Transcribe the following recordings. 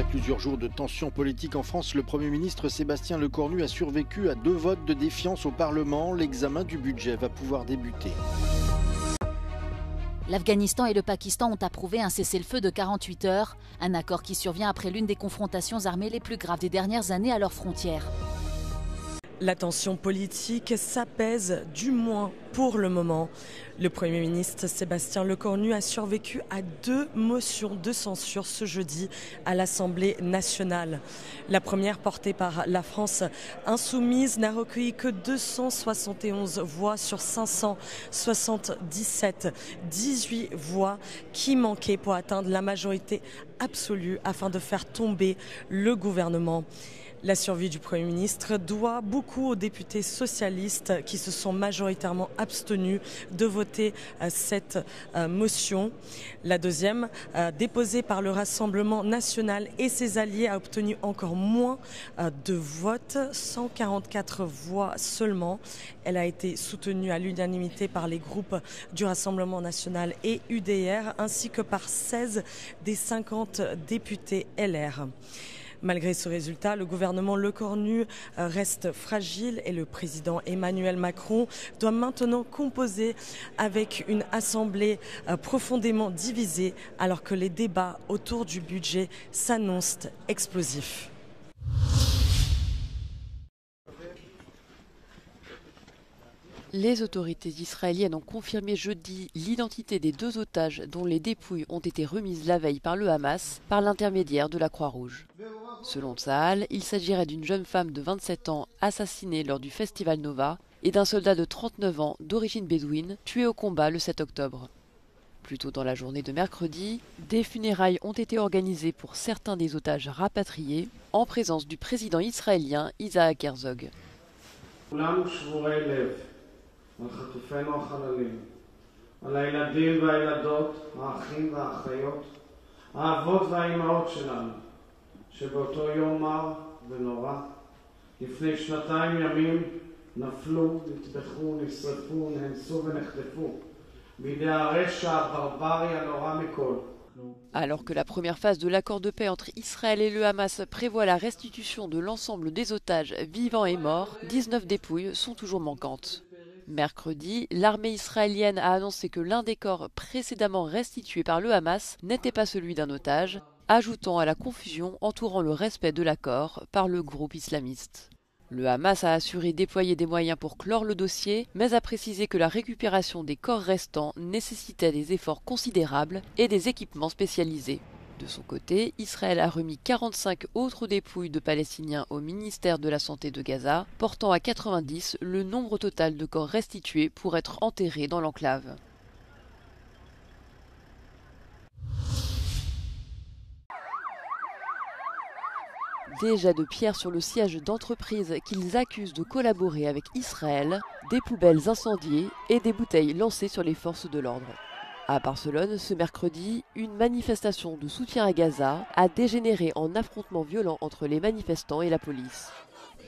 Après plusieurs jours de tensions politiques en France, le Premier ministre Sébastien Lecornu a survécu à 2 votes de défiance au Parlement. L'examen du budget va pouvoir débuter. L'Afghanistan et le Pakistan ont approuvé un cessez-le-feu de 48 heures, un accord qui survient après l'une des confrontations armées les plus graves des dernières années à leurs frontières. La tension politique s'apaise, du moins pour le moment. Le Premier ministre Sébastien Lecornu a survécu à 2 motions de censure ce jeudi à l'Assemblée nationale. La première, portée par la France insoumise, n'a recueilli que 271 voix sur 577, 18 voix qui manquaient pour atteindre la majorité absolue afin de faire tomber le gouvernement. La survie du Premier ministre doit beaucoup aux députés socialistes qui se sont majoritairement abstenus de voter cette motion. La deuxième, déposée par le Rassemblement national et ses alliés, a obtenu encore moins de votes, 144 voix seulement. Elle a été soutenue à l'unanimité par les groupes du Rassemblement national et UDR, ainsi que par 16 des 50 députés LR. Malgré ce résultat, le gouvernement Lecornu reste fragile et le président Emmanuel Macron doit maintenant composer avec une assemblée profondément divisée alors que les débats autour du budget s'annoncent explosifs. Les autorités israéliennes ont confirmé jeudi l'identité des 2 otages dont les dépouilles ont été remises la veille par le Hamas par l'intermédiaire de la Croix-Rouge. Selon Tsahal, il s'agirait d'une jeune femme de 27 ans assassinée lors du festival Nova et d'un soldat de 39 ans d'origine bédouine tué au combat le 7 octobre. Plus tôt dans la journée de mercredi, des funérailles ont été organisées pour certains des otages rapatriés en présence du président israélien Isaac Herzog. על חטופינו החללים, על הילדים והילדות, האחים והאחיות, האבות והאימהות שלנו, שבאותו יום מר ונורא, לפני 2 ימים נפלו, נטבחו, נשרפו, נאנסו ונחטפו, בידי הרשע הברברי הנורא מכל. Alors que la première phase de l'accord de paix entre Israël et le Hamas prévoit la restitution de l'ensemble des otages vivants et morts, 19 dépouilles sont toujours manquantes. Mercredi, l'armée israélienne a annoncé que l'un des corps précédemment restitués par le Hamas n'était pas celui d'un otage, ajoutant à la confusion entourant le respect de l'accord par le groupe islamiste. Le Hamas a assuré déployer des moyens pour clore le dossier, mais a précisé que la récupération des corps restants nécessitait des efforts considérables et des équipements spécialisés. De son côté, Israël a remis 45 autres dépouilles de Palestiniens au ministère de la Santé de Gaza, portant à 90 le nombre total de corps restitués pour être enterrés dans l'enclave. Des jets de pierre sur le siège d'entreprises qu'ils accusent de collaborer avec Israël, des poubelles incendiées et des bouteilles lancées sur les forces de l'ordre. À Barcelone, ce mercredi, une manifestation de soutien à Gaza a dégénéré en affrontements violents entre les manifestants et la police.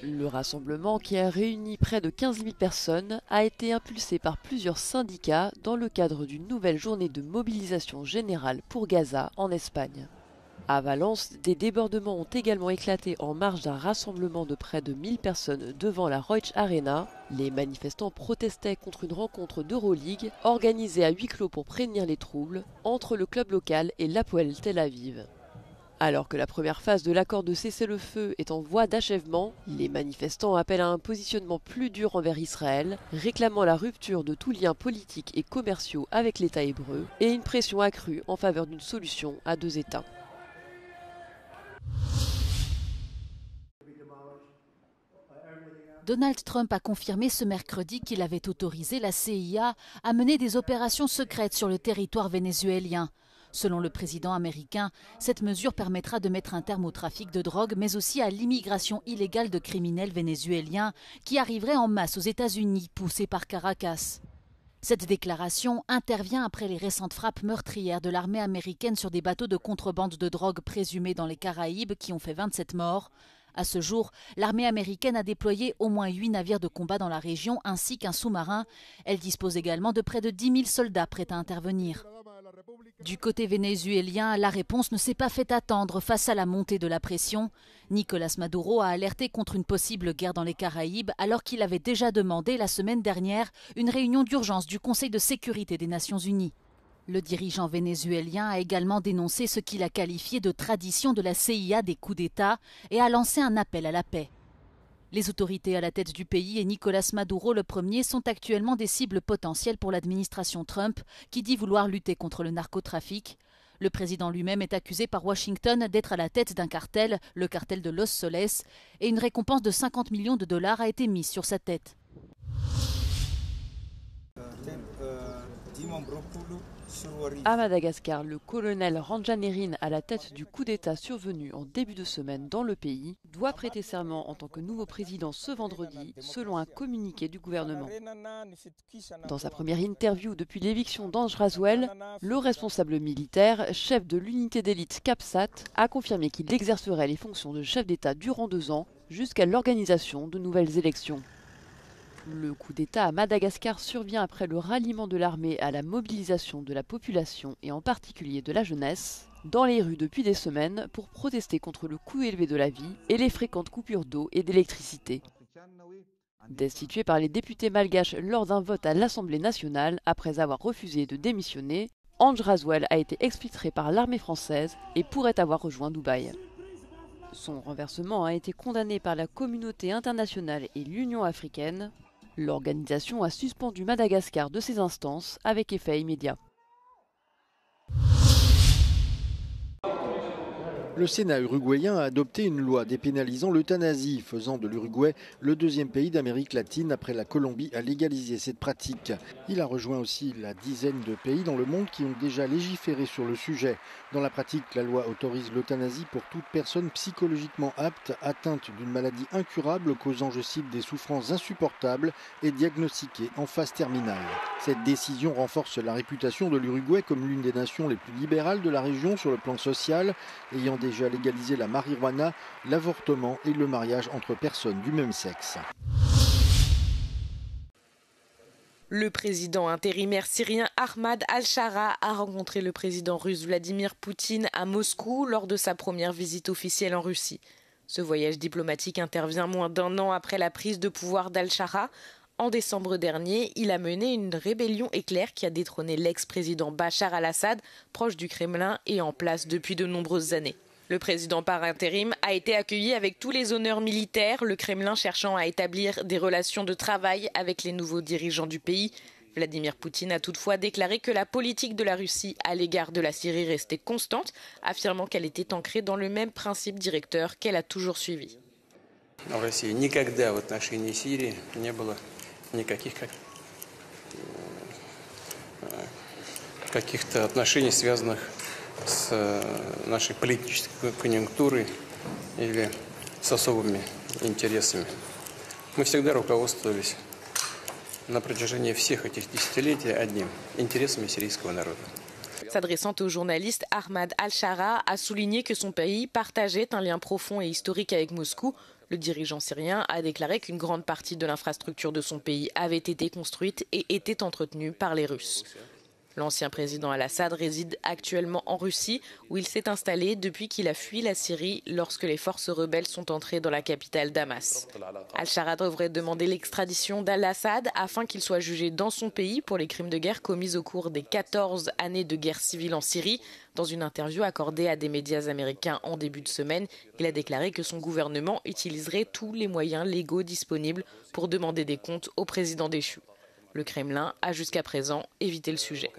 Le rassemblement, qui a réuni près de 15 000 personnes, a été impulsé par plusieurs syndicats dans le cadre d'une nouvelle journée de mobilisation générale pour Gaza en Espagne. À Valence, des débordements ont également éclaté en marge d'un rassemblement de près de 1000 personnes devant la Roig Arena. Les manifestants protestaient contre une rencontre d'Euroleague organisée à huis clos pour prévenir les troubles entre le club local et l'Hapoel Tel Aviv. Alors que la première phase de l'accord de cessez-le-feu est en voie d'achèvement, les manifestants appellent à un positionnement plus dur envers Israël, réclamant la rupture de tout lien politique et commerciaux avec l'État hébreu et une pression accrue en faveur d'une solution à 2 États. Donald Trump a confirmé ce mercredi qu'il avait autorisé la CIA à mener des opérations secrètes sur le territoire vénézuélien. Selon le président américain, cette mesure permettra de mettre un terme au trafic de drogue, mais aussi à l'immigration illégale de criminels vénézuéliens qui arriveraient en masse aux États-Unis, poussés par Caracas. Cette déclaration intervient après les récentes frappes meurtrières de l'armée américaine sur des bateaux de contrebande de drogue présumés dans les Caraïbes qui ont fait 27 morts. À ce jour, l'armée américaine a déployé au moins 8 navires de combat dans la région ainsi qu'un sous-marin. Elle dispose également de près de 10 000 soldats prêts à intervenir. Du côté vénézuélien, la réponse ne s'est pas fait attendre face à la montée de la pression. Nicolás Maduro a alerté contre une possible guerre dans les Caraïbes alors qu'il avait déjà demandé la semaine dernière une réunion d'urgence du Conseil de sécurité des Nations Unies. Le dirigeant vénézuélien a également dénoncé ce qu'il a qualifié de tradition de la CIA des coups d'État et a lancé un appel à la paix. Les autorités à la tête du pays et Nicolás Maduro le premier sont actuellement des cibles potentielles pour l'administration Trump qui dit vouloir lutter contre le narcotrafic. Le président lui-même est accusé par Washington d'être à la tête d'un cartel, le cartel de Los Soles, et une récompense de 50 millions de dollars a été mise sur sa tête. À Madagascar, le colonel Ranjanérine, à la tête du coup d'État survenu en début de semaine dans le pays, doit prêter serment en tant que nouveau président ce vendredi, selon un communiqué du gouvernement. Dans sa première interview depuis l'éviction d'Ange Raswell, le responsable militaire, chef de l'unité d'élite CAPSAT, a confirmé qu'il exercerait les fonctions de chef d'État durant 2 ans, jusqu'à l'organisation de nouvelles élections. Le coup d'État à Madagascar survient après le ralliement de l'armée à la mobilisation de la population et en particulier de la jeunesse dans les rues depuis des semaines pour protester contre le coût élevé de la vie et les fréquentes coupures d'eau et d'électricité. Destitué par les députés malgaches lors d'un vote à l'Assemblée nationale après avoir refusé de démissionner, Ange Raswell a été exfiltré par l'armée française et pourrait avoir rejoint Dubaï. Son renversement a été condamné par la communauté internationale et l'Union africaine. L'organisation a suspendu Madagascar de ses instances avec effet immédiat. Le Sénat uruguayen a adopté une loi dépénalisant l'euthanasie, faisant de l'Uruguay le 2e pays d'Amérique latine après la Colombie à légaliser cette pratique. Il a rejoint aussi la dizaine de pays dans le monde qui ont déjà légiféré sur le sujet. Dans la pratique, la loi autorise l'euthanasie pour toute personne psychologiquement apte, atteinte d'une maladie incurable causant, je cite, des souffrances insupportables et diagnostiquée en phase terminale. Cette décision renforce la réputation de l'Uruguay comme l'une des nations les plus libérales de la région sur le plan social, ayant déjà légalisé la marijuana, l'avortement et le mariage entre personnes du même sexe. Le président intérimaire syrien Ahmad al-Shara a rencontré le président russe Vladimir Poutine à Moscou lors de sa première visite officielle en Russie. Ce voyage diplomatique intervient moins d'1 an après la prise de pouvoir d'al-Shara. En décembre dernier, il a mené une rébellion éclair qui a détrôné l'ex-président Bachar al-Assad, proche du Kremlin et en place depuis de nombreuses années. Le président par intérim a été accueilli avec tous les honneurs militaires, le Kremlin cherchant à établir des relations de travail avec les nouveaux dirigeants du pays. Vladimir Poutine a toutefois déclaré que la politique de la Russie à l'égard de la Syrie restait constante, affirmant qu'elle était ancrée dans le même principe directeur qu'elle a toujours suivi. В России никогда в отношении Сирии не было никаких каких-то отношений, связанных с нашей политической конъюнктурой или с особыми интересами. Мы всегда руководствовались на протяжении всех этих десятилетий одним – интересами сирийского народа. S'adressant au journaliste, Ahmad al-Shara a souligné que son pays partageait un lien profond et historique avec Moscou. Le dirigeant syrien a déclaré qu'une grande partie de l'infrastructure de son pays avait été construite et était entretenue par les Russes. L'ancien président al-Assad réside actuellement en Russie, où il s'est installé depuis qu'il a fui la Syrie lorsque les forces rebelles sont entrées dans la capitale Damas. Al-Shara devrait demander l'extradition d'al-Assad afin qu'il soit jugé dans son pays pour les crimes de guerre commis au cours des 14 années de guerre civile en Syrie. Dans une interview accordée à des médias américains en début de semaine, il a déclaré que son gouvernement utiliserait tous les moyens légaux disponibles pour demander des comptes au président déchu. Le Kremlin a jusqu'à présent évité le sujet.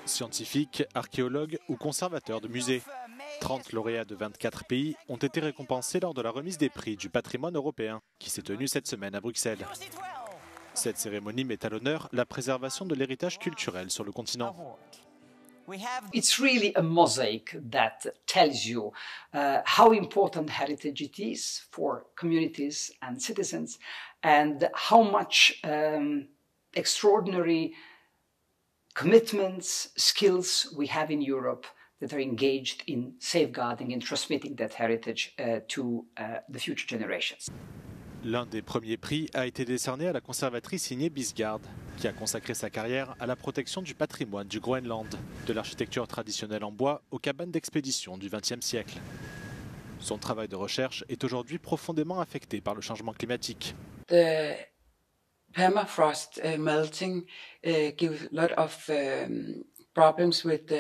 Scientifiques, archéologues ou conservateurs de musées. 30 lauréats de 24 pays ont été récompensés lors de la remise des prix du patrimoine européen qui s'est tenue cette semaine à Bruxelles. Cette cérémonie met à l'honneur la préservation de l'héritage culturel sur le continent. It's really a mosaic that tells you how important heritage it is for communities and citizens, and how much extraordinary commitments, skills we have in Europe that are engaged in safeguarding and transmitting that heritage to the future generations. L'un des premiers prix a été décerné à la conservatrice Inger Bisgaard, qui a consacré sa carrière à la protection du patrimoine du Groenland, de l'architecture traditionnelle en bois aux cabanes d'expédition du XXe siècle. Son travail de recherche est aujourd'hui profondément affecté par le changement climatique. The permafrost melting gives a lot of problems with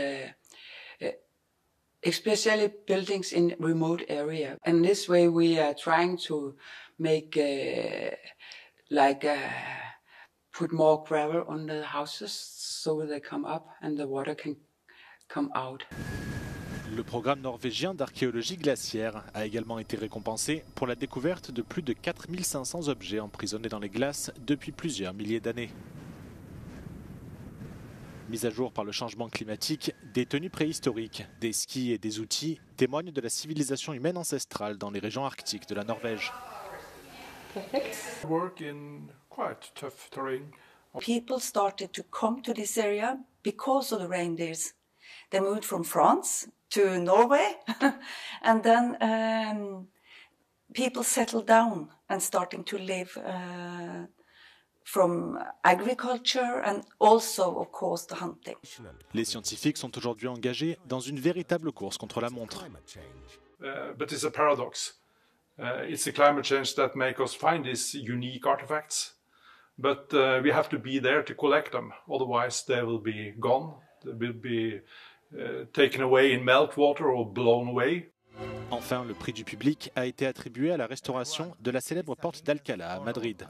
especially buildings in remote area. And this way we are trying to make put more gravel on the houses so they come up and the water can come out. Le programme norvégien d'archéologie glaciaire a également été récompensé pour la découverte de plus de 4500 objets emprisonnés dans les glaces depuis plusieurs milliers d'années. Mis à jour par le changement climatique, des tenues préhistoriques, des skis et des outils témoignent de la civilisation humaine ancestrale dans les régions arctiques de la Norvège. People started to come to this area because of the reindeers. They moved from France to Norway, and then people settled down and starting to live from agriculture and also, of course, the hunting. Les scientifiques sont aujourd'hui engagés dans une véritable course contre la montre. But it's a paradox. It's the climate change that makes us find these unique artifacts, but we have to be there to collect them. Otherwise, they will be gone. They will be taken away in meltwater or blown away. Enfin, le prix du public a été attribué à la restauration de la célèbre porte d'Alcalá à Madrid.